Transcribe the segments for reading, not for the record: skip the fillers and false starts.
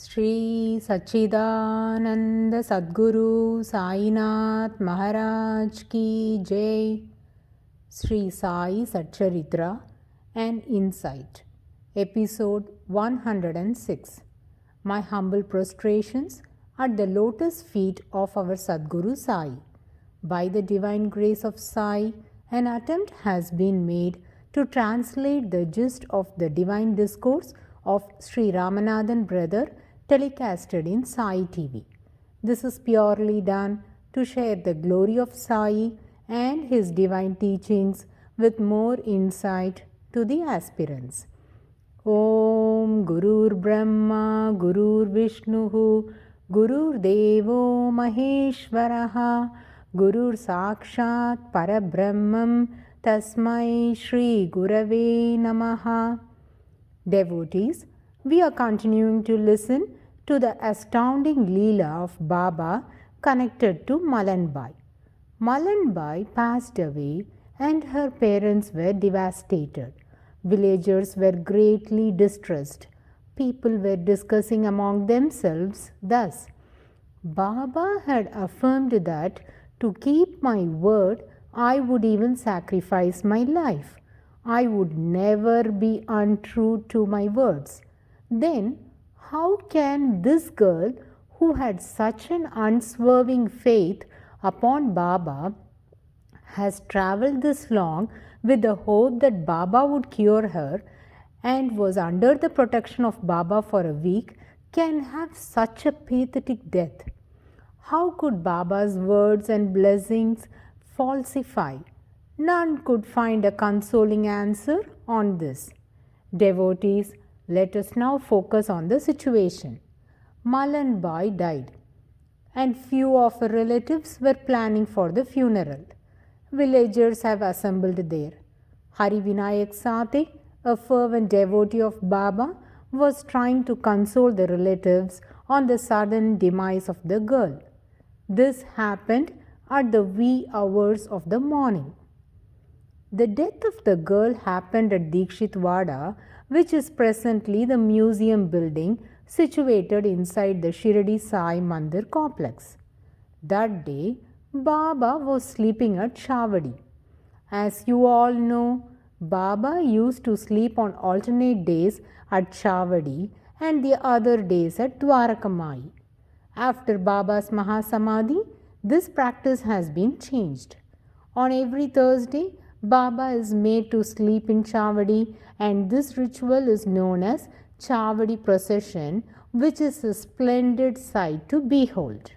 Sri Sachidananda Sadguru Sainath Maharaj Ki Jai. Sri Sai Satcharitra, An Insight, Episode 106. My humble prostrations at the lotus feet of our Sadguru Sai. By the divine grace of Sai, an attempt has been made to translate the gist of the divine discourse of Sri Ramanathan Brother telecasted in Sai TV. This is purely done to share the glory of Sai and his divine teachings with more insight to the aspirants. Om Gurur Brahma Gurur Vishnu Gurur Devo Maheshwaraha Gurur Sakshat Parabrahmam Tasmai Shri Gurave Namaha. Devotees, we are continuing to listen to the astounding Leela of Baba connected to Malanbai. Malanbai passed away and her parents were devastated. Villagers were greatly distressed. People were discussing among themselves thus: Baba had affirmed that to keep my word, I would even sacrifice my life. I would never be untrue to my words. Then, how can this girl, who had such an unswerving faith upon Baba, has travelled this long with the hope that Baba would cure her and was under the protection of Baba for a week, can have such a pathetic death? How could Baba's words and blessings falsify? None could find a consoling answer on this. Devotees, let us now focus on the situation. Malanbai died, and few of her relatives were planning for the funeral. Villagers have assembled there. Hari Vinayak Sate, a fervent devotee of Baba, was trying to console the relatives on the sudden demise of the girl. This happened at the wee hours of the morning. The death of the girl happened at Dikshitwada, which is presently the museum building situated inside the Shirdi Sai Mandir complex. That day, Baba was sleeping at Shavadi. As you all know, Baba used to sleep on alternate days at Shavadi and the other days at Dwarakamai. After Baba's Mahasamadhi, this practice has been changed. On every Thursday, Baba is made to sleep in Chavadi, and this ritual is known as Chavadi procession, which is a splendid sight to behold.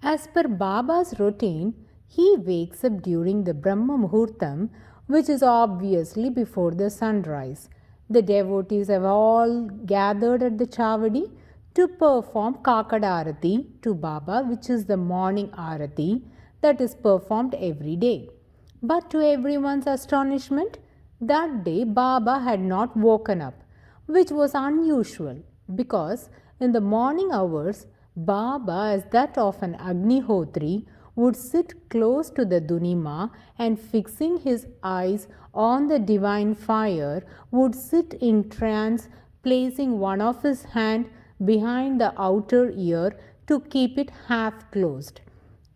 As per Baba's routine, he wakes up during the Brahma Muhurtam, which is obviously before the sunrise. The devotees have all gathered at the Chavadi to perform Kakada Arati to Baba, which is the morning Arati that is performed every day. But to everyone's astonishment, that day Baba had not woken up, which was unusual because in the morning hours, Baba, as that of an Agnihotri, would sit close to the Dunima and fixing his eyes on the divine fire, would sit in trance, placing one of his hand behind the outer ear to keep it half closed.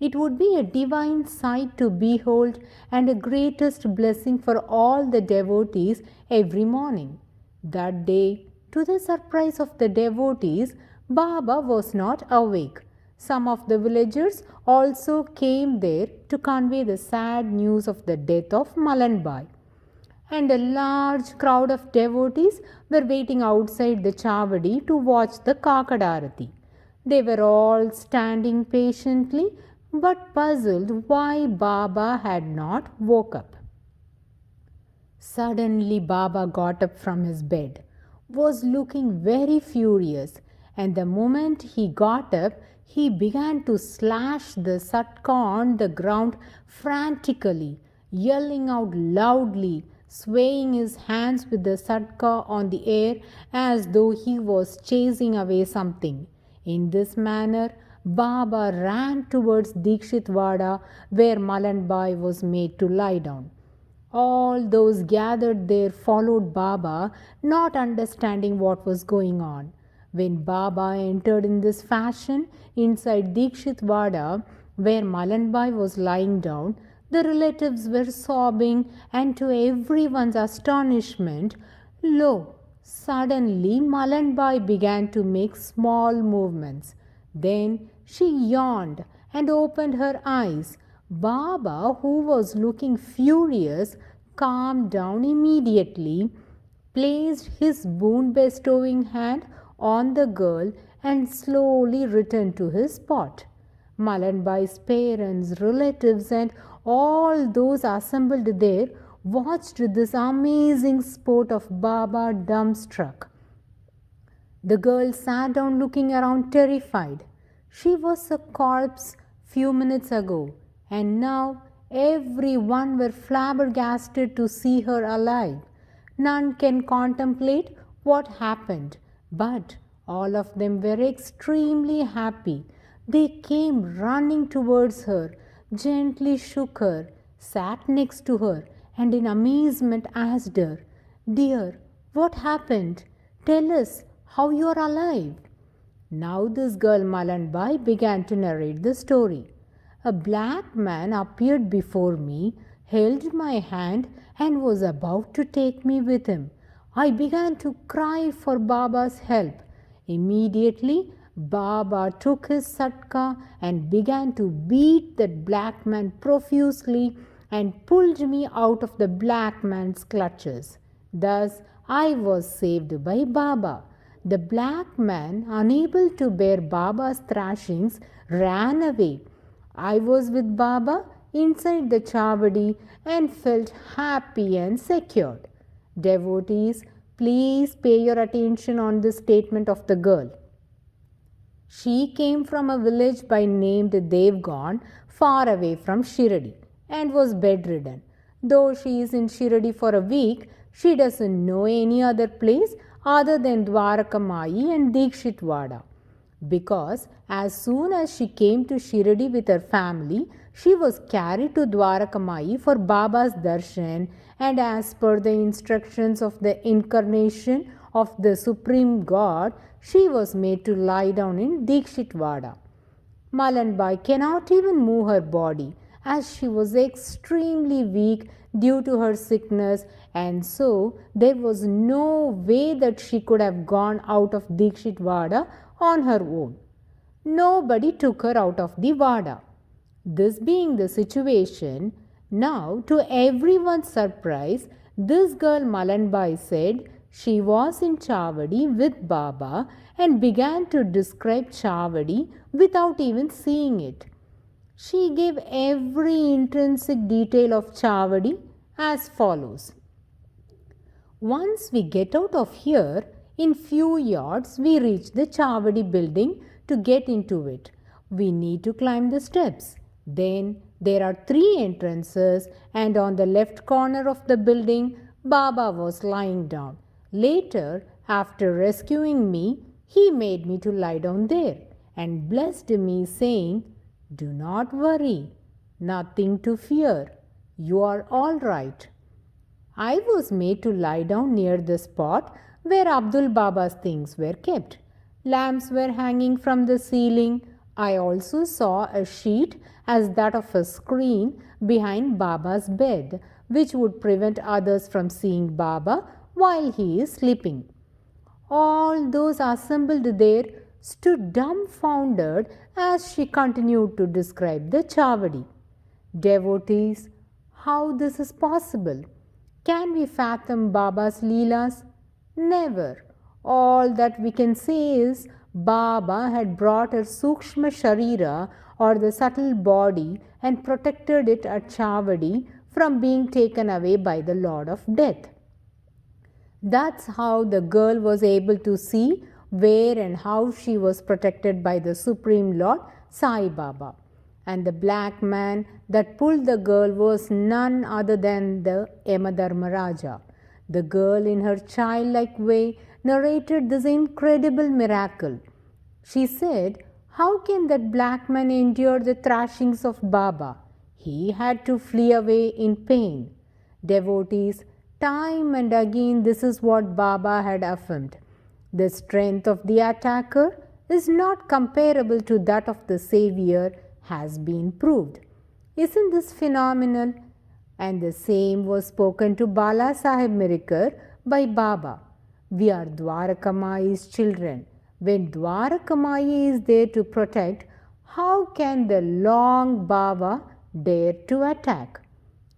It would be a divine sight to behold and a greatest blessing for all the devotees every morning. That day, to the surprise of the devotees, Baba was not awake. Some of the villagers also came there to convey the sad news of the death of Malanbai. And a large crowd of devotees were waiting outside the Chavadi to watch the Kakadarati. They were all standing patiently but puzzled why Baba had not woke up. Suddenly Baba got up from his bed, was looking very furious, and the moment he got up, he began to slash the satka on the ground frantically, yelling out loudly, swaying his hands with the satka on the air as though he was chasing away something. In this manner, Baba ran towards Dikshitwada, where Malanbai was made to lie down. All those gathered there followed Baba, not understanding what was going on. When Baba entered in this fashion inside Dikshit Vada, where Malanbai was lying down, the relatives were sobbing, and to everyone's astonishment, lo, suddenly Malanbai began to make small movements. Then she yawned and opened her eyes. Baba, who was looking furious, calmed down immediately, placed his boon bestowing hand on the girl, and slowly returned to his spot. Malanbai's parents, relatives, and all those assembled there watched this amazing sport of Baba dumbstruck. The girl sat down looking around terrified. She was a corpse few minutes ago, and now everyone were flabbergasted to see her alive. None can contemplate what happened, but all of them were extremely happy. They came running towards her, gently shook her, sat next to her, and in amazement asked her, "Dear, what happened? Tell us how you are alive." Now this girl Malanbai began to narrate the story. A black man appeared before me, held my hand, and was about to take me with him. I began to cry for Baba's help. Immediately, Baba took his satka and began to beat that black man profusely and pulled me out of the black man's clutches. Thus, I was saved by Baba. The black man, unable to bear Baba's thrashings, ran away. I was with Baba inside the Chavadi and felt happy and secured. Devotees, please pay your attention on this statement of the girl. She came from a village by named Devgan, far away from Shiradi, and was bedridden. Though she is in Shiradi for a week, she doesn't know any other place other than Dwarakamai and Dikshit Vada. Because as soon as she came to Shiradi with her family, she was carried to Dwarakamai for Baba's darshan, and as per the instructions of the incarnation of the Supreme God, she was made to lie down in Dikshit Vada. Malanbai cannot even move her body as she was extremely weak due to her sickness, and so there was no way that she could have gone out of Dikshit Vada on her own. Nobody took her out of the Vada. This being the situation, now to everyone's surprise, this girl Malanbai said she was in Chavadi with Baba and began to describe Chavadi without even seeing it. She gave every intrinsic detail of Chavadi as follows. Once we get out of here, in few yards we reach the Chavadi building. To get into it, we need to climb the steps. Then there are 3 entrances, and on the left corner of the building, Baba was lying down. Later, after rescuing me, he made me to lie down there and blessed me, saying, "Do not worry, nothing to fear. You are all right." I was made to lie down near the spot where Abdul Baba's things were kept. Lamps were hanging from the ceiling. I also saw a sheet as that of a screen behind Baba's bed, which would prevent others from seeing Baba while he is sleeping. All those assembled there stood dumbfounded as she continued to describe the Chavadi. Devotees, how this is possible? Can we fathom Baba's Leelas? Never. All that we can say is Baba had brought her Sukshma Sharira, or the subtle body, and protected it at Chavadi from being taken away by the Lord of Death. That's how the girl was able to see where and how she was protected by the Supreme Lord Sai Baba. And the black man that pulled the girl was none other than the Yamadharmaraja. The girl, in her childlike way, narrated this incredible miracle. She said, "How can that black man endure the thrashings of Baba? He had to flee away in pain." Devotees, time and again this is what Baba had affirmed. The strength of the attacker is not comparable to that of the savior has been proved. Isn't this phenomenal? And the same was spoken to Bala Sahib Mirikar by Baba. We are Dwarakamayi's children. When Dwarakamayi is there to protect, how can the long Baba dare to attack?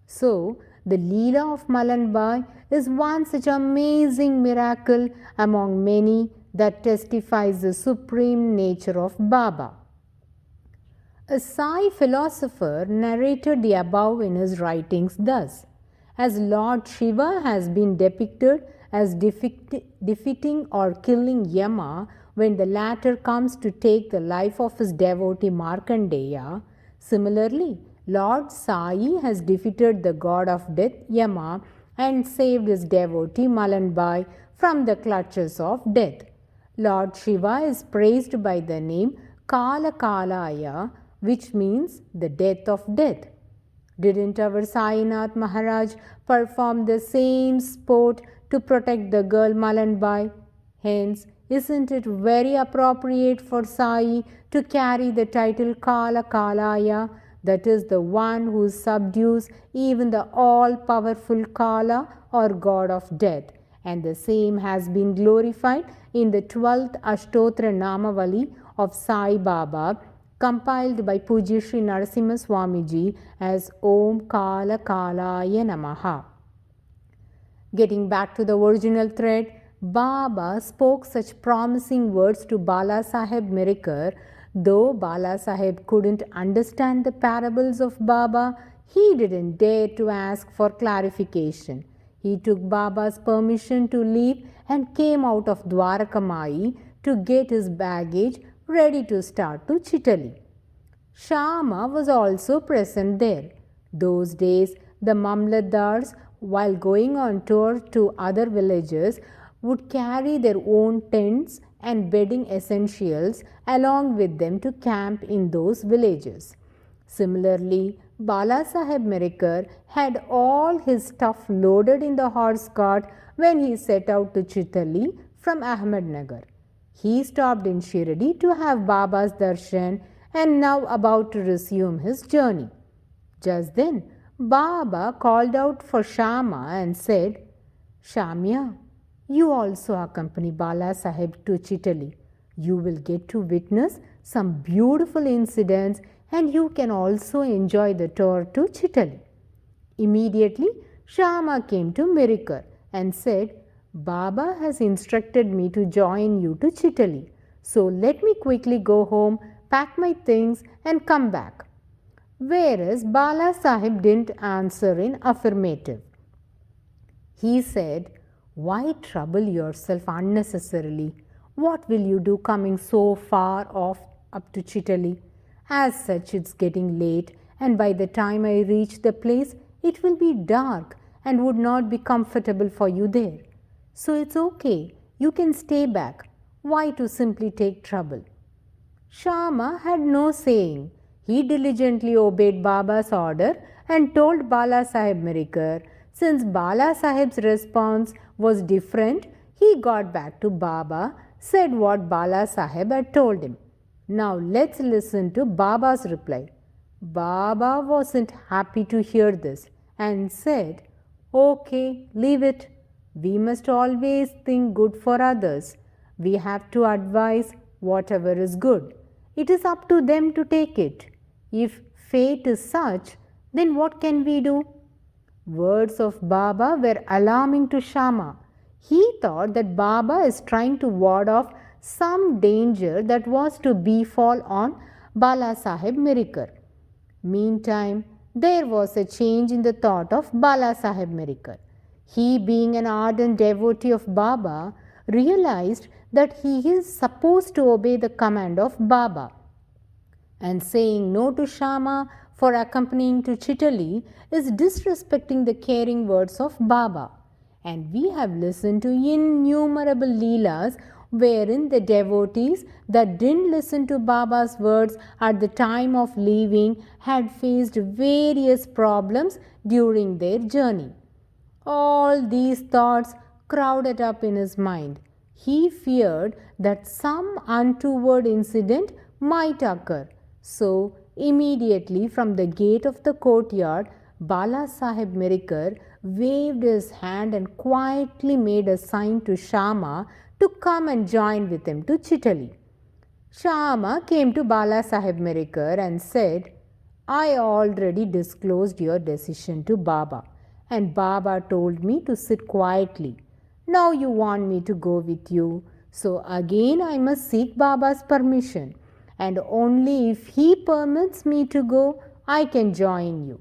So, the Leela of Malanbai is one such amazing miracle among many that testifies the supreme nature of Baba. A Sai philosopher narrated the above in his writings thus: as Lord Shiva has been depicted as defeating or killing Yama when the latter comes to take the life of his devotee Markandeya, similarly, Lord Sai has defeated the god of death Yama and saved his devotee Malanbai from the clutches of death. Lord Shiva is praised by the name Kala Kalaya, which means the death of death. Didn't our Sainath Maharaj perform the same sport to protect the girl Malanbai? Hence, isn't it very appropriate for Sai to carry the title Kala Kalaya, that is, the one who subdues even the all-powerful Kala or god of death? And the same has been glorified in the 12th Ashtotra Namavali of Sai Baba, compiled by Pujya Sri Narasimha Swamiji as Om Kala Kalaya Namaha. Getting back to the original thread, Baba spoke such promising words to Bala Sahib Mirikar. Though Bala Sahib couldn't understand the parables of Baba, he didn't dare to ask for clarification. He took Baba's permission to leave and came out of Dwarakamayi to get his baggage ready to start to Chitali. Shama was also present there. Those days, the Mamlatdars, while going on tour to other villages, would carry their own tents and bedding essentials along with them to camp in those villages. Similarly, Bala Sahib Mirikar had all his stuff loaded in the horse cart when he set out to Chitali from Ahmednagar. He stopped in Shirdi to have Baba's darshan and now about to resume his journey. Just then, Baba called out for Shama and said, "Shamya, you also accompany Bala Sahib to Chitali. You will get to witness some beautiful incidents and you can also enjoy the tour to Chitali." Immediately, Shama came to Mirikar and said, "Baba has instructed me to join you to Chitali. So let me quickly go home, pack my things and come back." Whereas Bala Sahib didn't answer in affirmative. He said, "Why trouble yourself unnecessarily? What will you do coming so far off up to Chitali? As such, it's getting late, and by the time I reach the place, it will be dark and would not be comfortable for you there. So it's okay. You can stay back. Why to simply take trouble?" Shama had no saying. He diligently obeyed Baba's order and told Bala Sahib Mirikar. Since Bala Sahib's response was different, he got back to Baba, said what Bala Sahib had told him. Now let's listen to Baba's reply. Baba wasn't happy to hear this and said, "Okay, leave it. We must always think good for others. We have to advise whatever is good. It is up to them to take it. If fate is such, then what can we do?" Words of Baba were alarming to Shama. He thought that Baba is trying to ward off some danger that was to befall on Bala Sahib Mirikar. Meantime, there was a change in the thought of Bala Sahib Mirikar. He, being an ardent devotee of Baba, realized that he is supposed to obey the command of Baba. And saying no to Shama for accompanying to Chitali is disrespecting the caring words of Baba. And we have listened to innumerable Leelas wherein the devotees that didn't listen to Baba's words at the time of leaving had faced various problems during their journey. All these thoughts crowded up in his mind. He feared that some untoward incident might occur. So, immediately from the gate of the courtyard, Bala Sahib Mirikar waved his hand and quietly made a sign to Shama to come and join with him to Chitali. Shama came to Bala Sahib Mirikar and said, I already disclosed your decision to Baba, and Baba told me to sit quietly. Now you want me to go with you, so again I must seek Baba's permission, and only if he permits me to go, I can join you.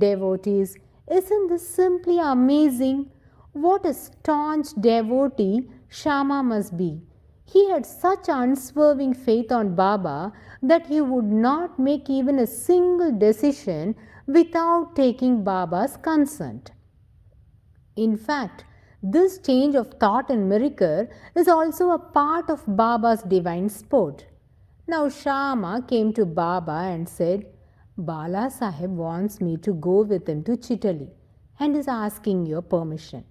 Devotees, isn't this simply amazing? What a staunch devotee Shama must be. He had such unswerving faith on Baba that he would not make even a single decision without taking Baba's consent. In fact, this change of thought in Mirikar is also a part of Baba's divine sport. Now Shama came to Baba and said, Bala Sahib wants me to go with him to Chitali and is asking your permission.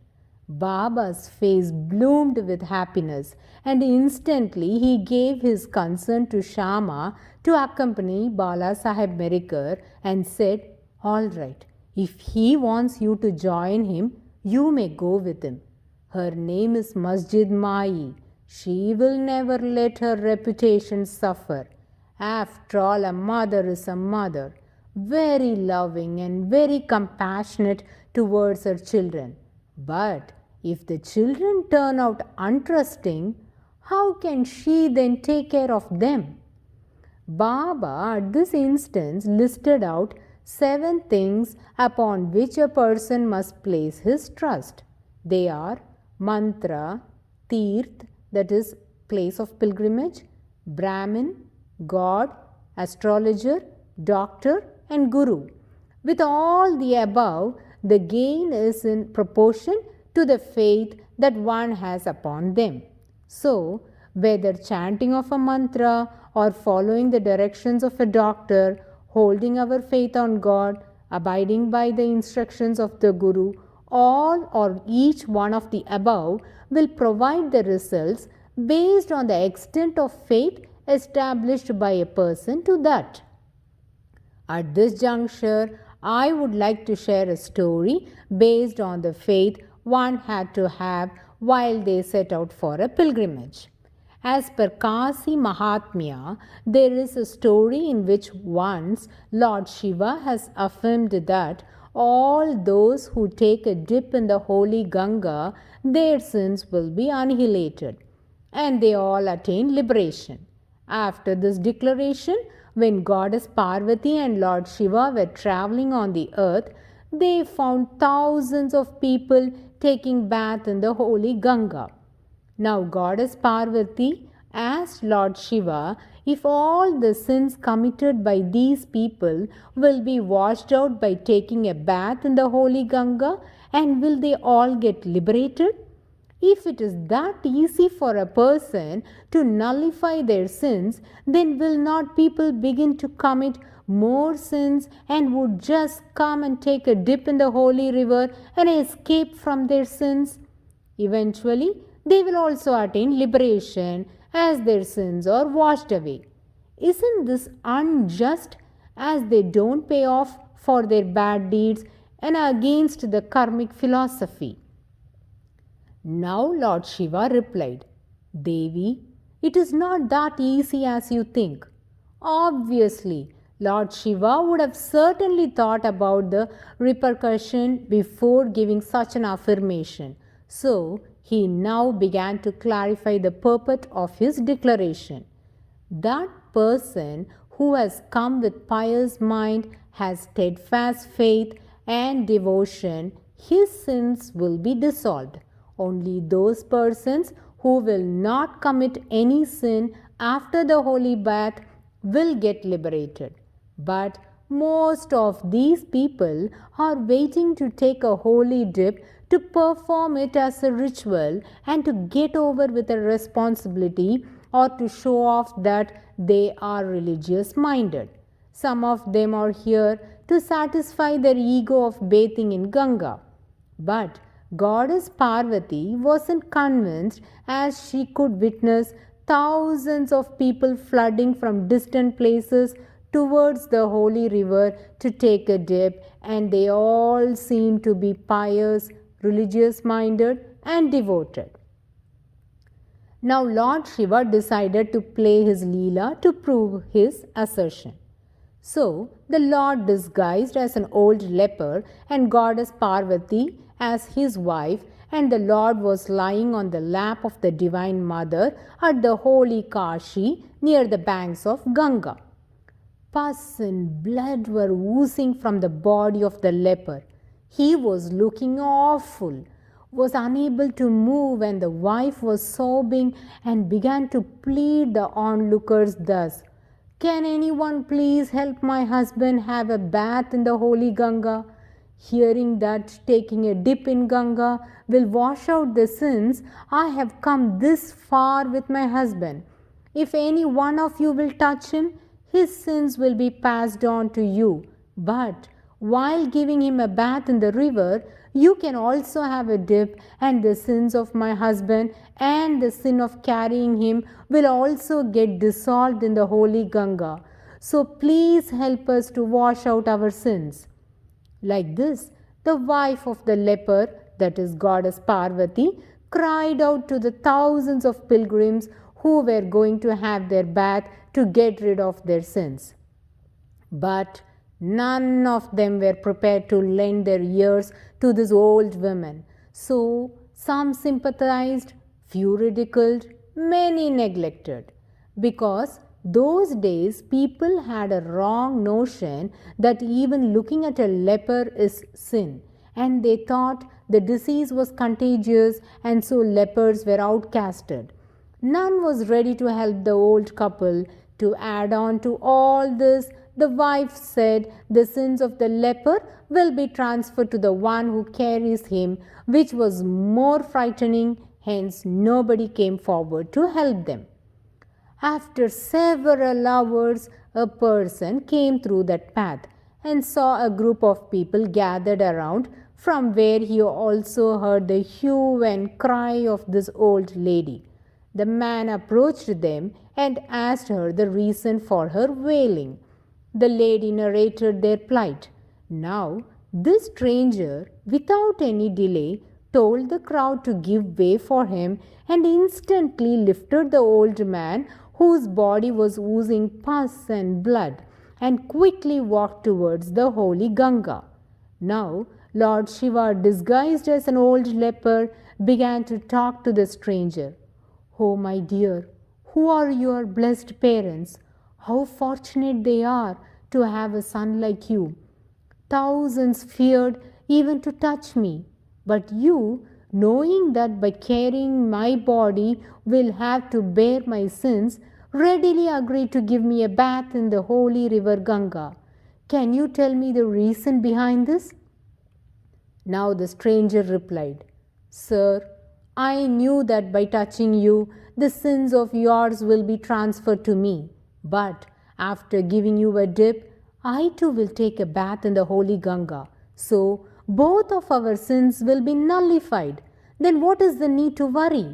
Baba's face bloomed with happiness, and instantly he gave his consent to Shama to accompany Bala Sahib Mirikar and said, All right, if he wants you to join him, you may go with him. Her name is Masjid Mai. She will never let her reputation suffer. After all, a mother is a mother, very loving and very compassionate towards her children. But if the children turn out untrusting, how can she then take care of them? Baba at this instance listed out 7 things upon which a person must place his trust. They are mantra, tirth, that is place of pilgrimage, Brahmin, God, astrologer, doctor, and guru. With all the above, the gain is in proportion to the faith that one has upon them. So, whether chanting of a mantra or following the directions of a doctor, holding our faith on God, abiding by the instructions of the Guru, all or each one of the above will provide the results based on the extent of faith established by a person to that. At this juncture, I would like to share a story based on the faith one had to have while they set out for a pilgrimage. As per Kasi Mahatmya, there is a story in which once Lord Shiva has affirmed that all those who take a dip in the holy Ganga, their sins will be annihilated, and they all attain liberation. After this declaration, when Goddess Parvati and Lord Shiva were traveling on the earth, they found thousands of people taking bath in the holy Ganga. Now Goddess Parvati asked Lord Shiva if all the sins committed by these people will be washed out by taking a bath in the holy Ganga, and will they all get liberated? If it is that easy for a person to nullify their sins, then will not people begin to commit more sins and would just come and take a dip in the holy river and escape from their sins? Eventually, they will also attain liberation as their sins are washed away. Isn't this unjust, as they don't pay off for their bad deeds and against the karmic philosophy? Now Lord Shiva replied, Devi, it is not that easy as you think. Obviously, Lord Shiva would have certainly thought about the repercussion before giving such an affirmation. So, he now began to clarify the purport of his declaration. That person who has come with pious mind, has steadfast faith and devotion, his sins will be dissolved. Only those persons who will not commit any sin after the holy bath will get liberated. But most of these people are waiting to take a holy dip to perform it as a ritual and to get over with a responsibility or to show off that they are religious minded. Some of them are here to satisfy their ego of bathing in Ganga. But Goddess Parvati wasn't convinced as she could witness thousands of people flooding from distant places towards the holy river to take a dip, and they all seemed to be pious, religious minded, and devoted. Now, Lord Shiva decided to play his Leela to prove his assertion. So, the Lord disguised as an old leper and Goddess Parvati as his wife, and the Lord was lying on the lap of the Divine Mother at the holy Kashi near the banks of Ganga. Pus and blood were oozing from the body of the leper. He was looking awful, was unable to move, and the wife was sobbing and began to plead the onlookers thus: "Can anyone please help my husband have a bath in the holy Ganga? Hearing that taking a dip in Ganga will wash out the sins, I have come this far with my husband. If any one of you will touch him, his sins will be passed on to you. But while giving him a bath in the river, you can also have a dip, and the sins of my husband and the sin of carrying him will also get dissolved in the holy Ganga. So please help us to wash out our sins." Like this, the wife of the leper, that is Goddess Parvati, cried out to the thousands of pilgrims who were going to have their bath to get rid of their sins. But none of them were prepared to lend their ears to this old woman. So some sympathized, few ridiculed, many neglected. Because those days people had a wrong notion that even looking at a leper is sin, and they thought the disease was contagious, and so lepers were outcasted. None was ready to help the old couple. To add on to all this, the wife said the sins of the leper will be transferred to the one who carries him, which was more frightening, hence nobody came forward to help them. After several hours, a person came through that path and saw a group of people gathered around, from where he also heard the hue and cry of this old lady. The man approached them and asked her the reason for her wailing. The lady narrated their plight. Now, this stranger, without any delay, told the crowd to give way for him, and instantly lifted the old man, whose body was oozing pus and blood, and quickly walked towards the holy Ganga. Now, Lord Shiva, disguised as an old leper, began to talk to the stranger. "Oh, my dear, who are your blessed parents? How fortunate they are to have a son like you. Thousands feared even to touch me, but you, knowing that by carrying my body will have to bear my sins, readily agreed to give me a bath in the holy river Ganga. Can you tell me the reason behind this?" Now the stranger replied, "Sir, I knew that by touching you, the sins of yours will be transferred to me. But after giving you a dip, I too will take a bath in the holy Ganga. So both of our sins will be nullified. Then what is the need to worry?"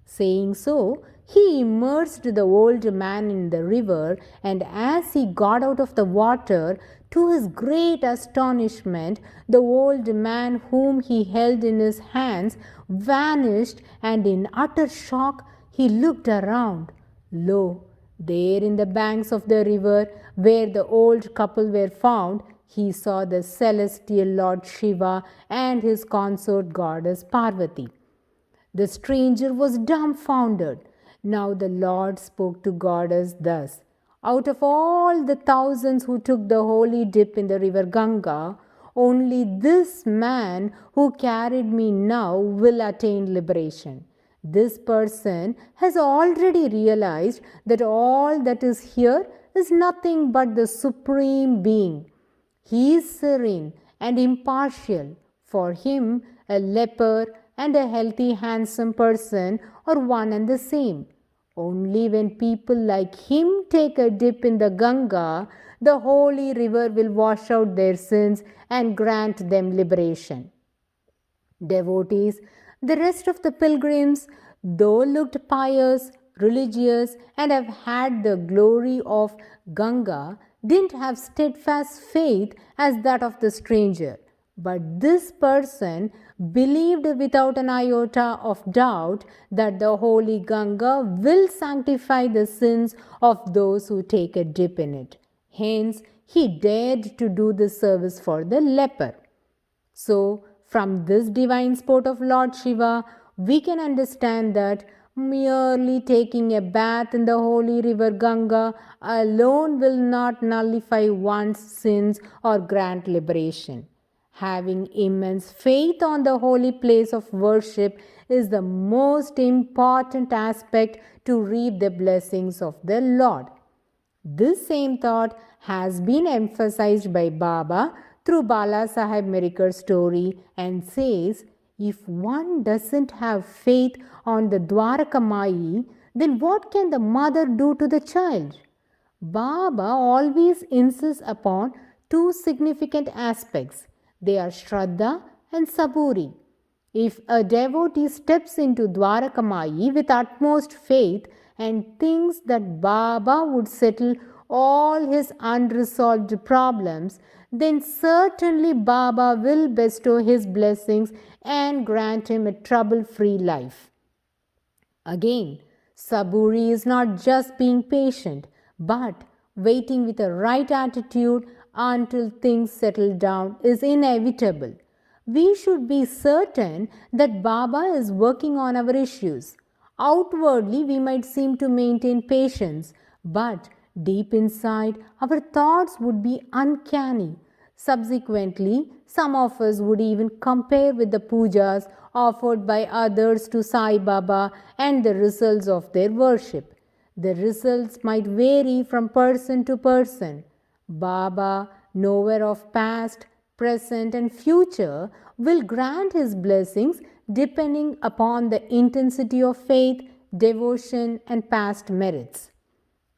Saying so, he immersed the old man in the river, and as he got out of the water, to his great astonishment, the old man whom he held in his hands vanished, and in utter shock he looked around. Lo, there in the banks of the river, where the old couple were found, he saw the celestial Lord Shiva and his consort goddess Parvati. The stranger was dumbfounded. Now the Lord spoke to Goddess thus: "Out of all the thousands who took the holy dip in the river Ganga, only this man who carried me now will attain liberation. This person has already realized that all that is here is nothing but the Supreme Being. He is serene and impartial. For him, a leper and a healthy, handsome person are one and the same. Only when people like him take a dip in the Ganga, the holy river will wash out their sins and grant them liberation." Devotees, the rest of the pilgrims, though looked pious, religious, and have had the glory of Ganga, didn't have steadfast faith as that of the stranger. But this person believed without an iota of doubt that the holy Ganga will sanctify the sins of those who take a dip in it. Hence, he dared to do this service for the leper. So, from this divine sport of Lord Shiva, we can understand that merely taking a bath in the holy river Ganga alone will not nullify one's sins or grant liberation. Having immense faith on the holy place of worship is the most important aspect to reap the blessings of the Lord. This same thought has been emphasized by Baba through Bala Sahib Meriker's story and says, if one doesn't have faith on the Dwaraka Mai, then what can the mother do to the child? Baba always insists upon two significant aspects. They are Shraddha and Saburi. If a devotee steps into Dwarakamai with utmost faith and thinks that Baba would settle all his unresolved problems, then certainly Baba will bestow his blessings and grant him a trouble-free life. Again, Saburi is not just being patient, but waiting with a right attitude until things settle down is inevitable. We should be certain that Baba is working on our issues. Outwardly, we might seem to maintain patience, but deep inside, our thoughts would be uncanny. Subsequently, some of us would even compare with the pujas offered by others to Sai Baba and the results of their worship. The results might vary from person to person. Baba, knower of past, present, and future, will grant his blessings depending upon the intensity of faith, devotion, and past merits.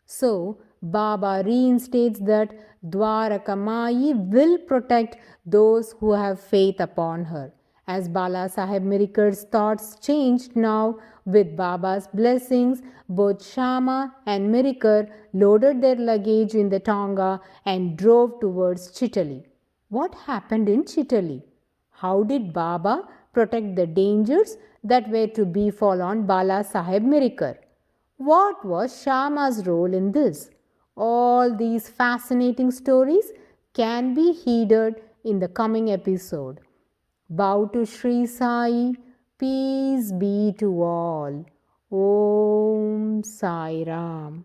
So, Baba reinstates that Dwarakamai will protect those who have faith upon her. As Bala Sahib Meriker's thoughts changed now with Baba's blessings, both Shama and Meriker loaded their luggage in the Tonga and drove towards Chitali. What happened in Chitali? How did Baba protect the dangers that were to befall on Bala Sahib Meriker? What was Shama's role in this? All these fascinating stories can be heeded in the coming episode. Bow to Sri Sai, peace be to all. Om Sai Ram.